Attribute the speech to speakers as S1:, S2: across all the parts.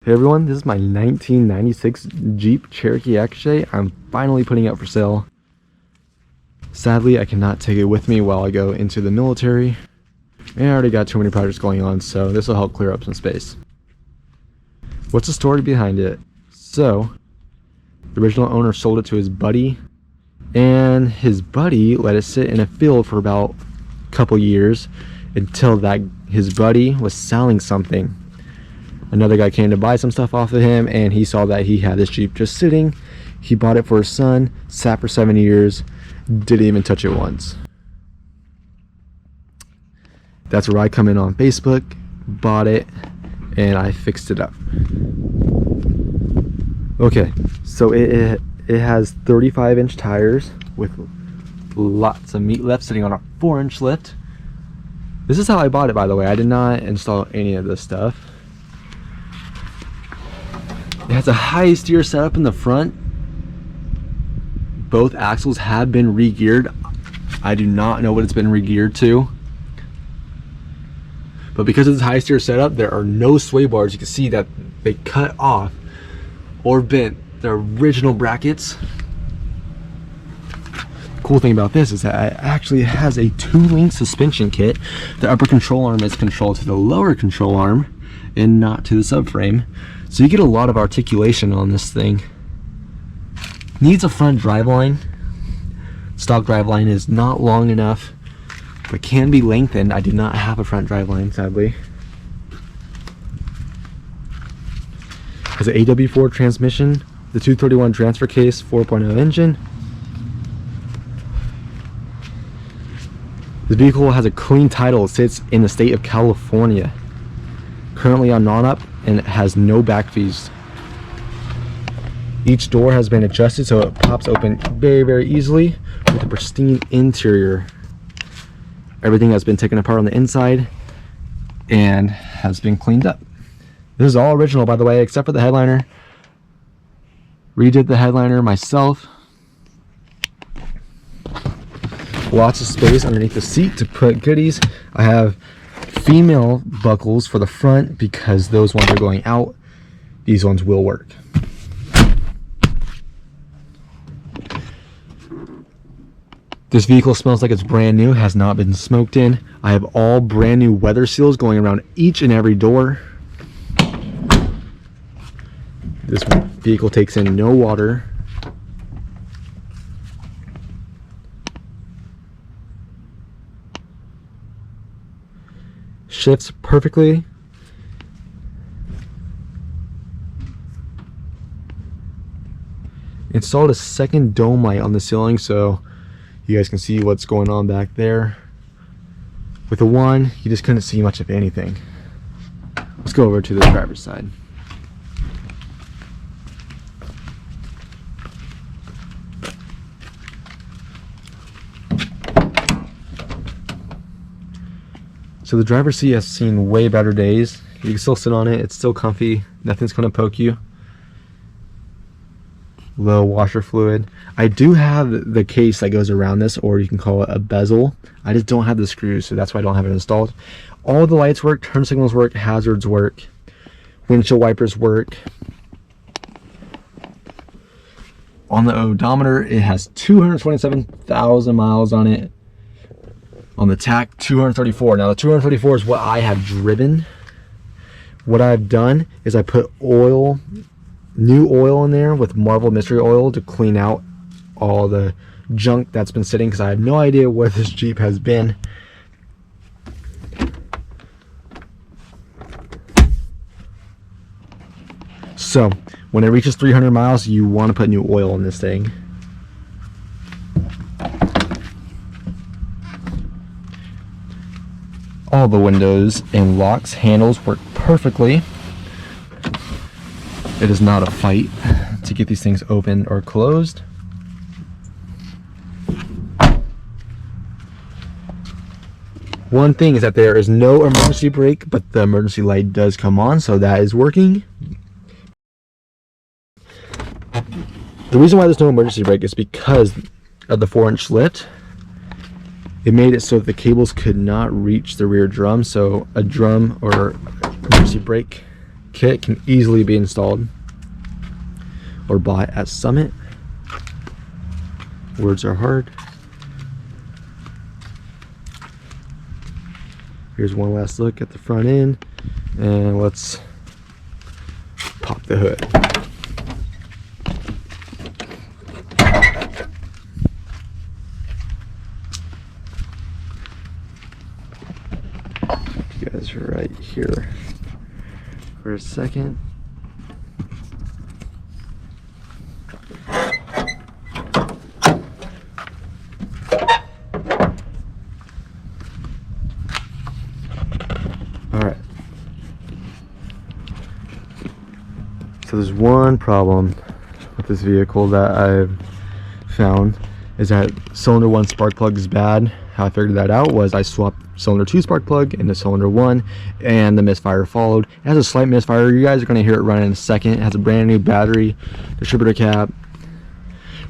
S1: Hey everyone, this is my 1996 Jeep Cherokee XJ. I'm finally putting it up for sale. Sadly, I cannot take it with me while I go into the military. And I already got too many projects going on, so this will help clear up some space. What's the story behind it? So, the original owner sold it to his buddy, and his buddy let it sit in a field for about a couple years until his buddy was selling something. Another guy came to buy some stuff off of him, and he saw that he had this Jeep just sitting. He bought it for his son, sat for 7 years, didn't even touch it once. That's where I come in on Facebook, bought it, and I fixed it up. Okay, so it has 35-inch tires with lots of meat left, sitting on a 4-inch lift. This is how I bought it, by the way. I did not install any of this stuff. It has a high steer setup in the front. Both axles have been re-geared. I do not know what it's been re-geared to. But because of this high steer setup, there are no sway bars. You can see that they cut off or bent the original brackets. Cool thing about this is that it actually has a 2-link suspension kit. The upper control arm is controlled to the lower control arm and not to the subframe. So you get a lot of articulation on this thing. Needs a front driveline. Stock driveline is not long enough, but can be lengthened. I do not have a front driveline, sadly. Has an AW4 transmission, the 231 transfer case, 4.0 engine. The vehicle has a clean title. It sits in the state of California. Currently on non-up, and it has no back fees. Each door has been adjusted so it pops open very, very easily with a pristine interior. Everything has been taken apart on the inside and has been cleaned up. This is all original, by the way, except for the headliner. Redid the headliner myself. Lots of space underneath the seat to put goodies. I have female buckles for the front because those ones are going out. These ones will work. This vehicle smells like it's brand new, has not been smoked in. I have all brand new weather seals going around each and every door. This vehicle takes in no water. Shifts perfectly. Installed a second dome light on the ceiling so you guys can see what's going on back there. With the one, you just couldn't see much of anything. Let's go over to the driver's side. So the driver's seat has seen way better days. You can still sit on it, it's still comfy, nothing's gonna poke you. Low washer fluid. I do have the case that goes around this, or you can call it a bezel. I just don't have the screws, so that's why I don't have it installed. All the lights work, turn signals work, hazards work, windshield wipers work. On the odometer, it has 227,000 miles on it. On the tach, 234. Now the 234 is what I have driven. What I've done is I put oil, new oil in there with Marvel Mystery Oil to clean out all the junk that's been sitting, because I have no idea where this Jeep has been. So when it reaches 300 miles, you want to put new oil in this thing. All the windows and locks handles work perfectly. It is not a fight to get these things open or closed. One thing is that there is no emergency brake, but the emergency light does come on, so that is working. The reason why there's no emergency brake is because of the 4-inch lift. It made it so that the cables could not reach the rear drum, so a drum or emergency brake kit can easily be installed or bought at Summit. Words are hard. Here's one last look at the front end, and let's pop the hood. You guys are right here for a second. Alright. So there's one problem with this vehicle that I've found, is that cylinder 1 spark plug is bad. How I figured that out was I swapped cylinder 2 spark plug into cylinder 1 and the misfire followed. It has a slight misfire. You guys are going to hear it run in a second. It has a brand new battery, distributor cap,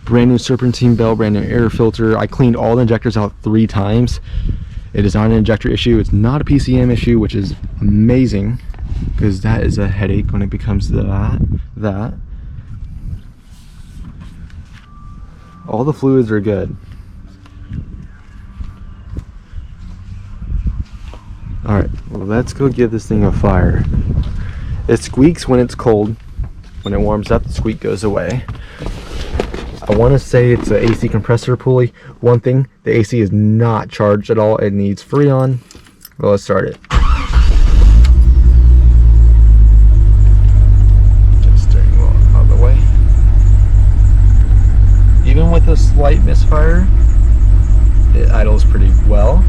S1: brand new serpentine belt, brand new air filter. I cleaned all the injectors out 3 times. It is not an injector issue. It's not a PCM issue, which is amazing, because that is a headache when it becomes that. All the fluids are good. Alright, well, let's go give this thing a fire. It squeaks when it's cold. When it warms up, the squeak goes away. I want to say it's an AC compressor pulley. One thing, the AC is not charged at all. It needs Freon. Well, let's start it. Just steering wheel out of the way. Even with a slight misfire, it idles pretty well.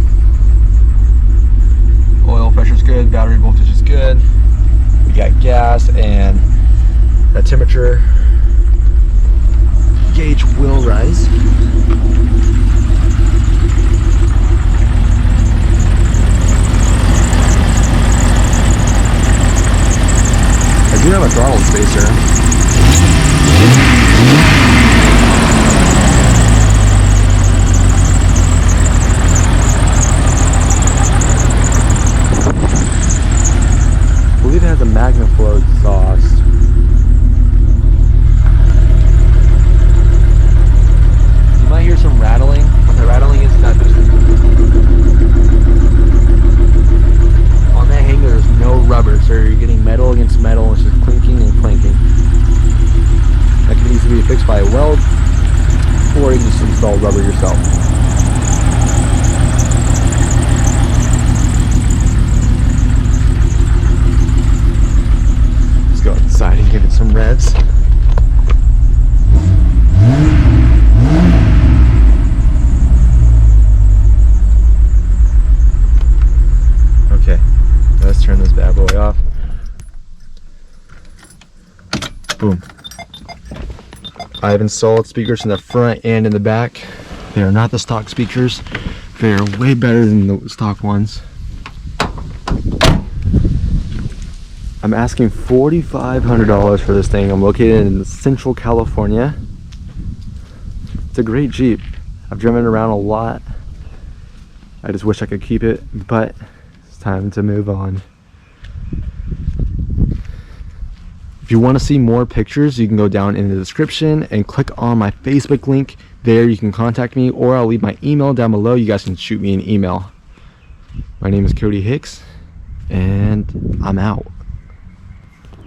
S1: Oil pressure's good, battery voltage is good. We got gas, and the temperature gauge will rise. I do have a throttle spacer. I believe it has a MagnaFlow exhaust. You might hear some rattling. What the rattling is that on that hanger there's no rubber, so you're getting metal against metal. It's just clinking and clanking. That can easily be fixed by a weld, or you can just install rubber yourself. Let's go inside and give it some revs. Okay, let's turn this bad boy off. Boom. I've installed speakers in the front and in the back. They are not the stock speakers. They are way better than the stock ones. I'm asking $4,500 for this thing. I'm located in Central California. It's a great Jeep. I've driven it around a lot. I just wish I could keep it, but it's time to move on. If you want to see more pictures, you can go down in the description and click on my Facebook link. There you can contact me, or I'll leave my email down below. You guys can shoot me an email. My name is Cody Hicks, and I'm out.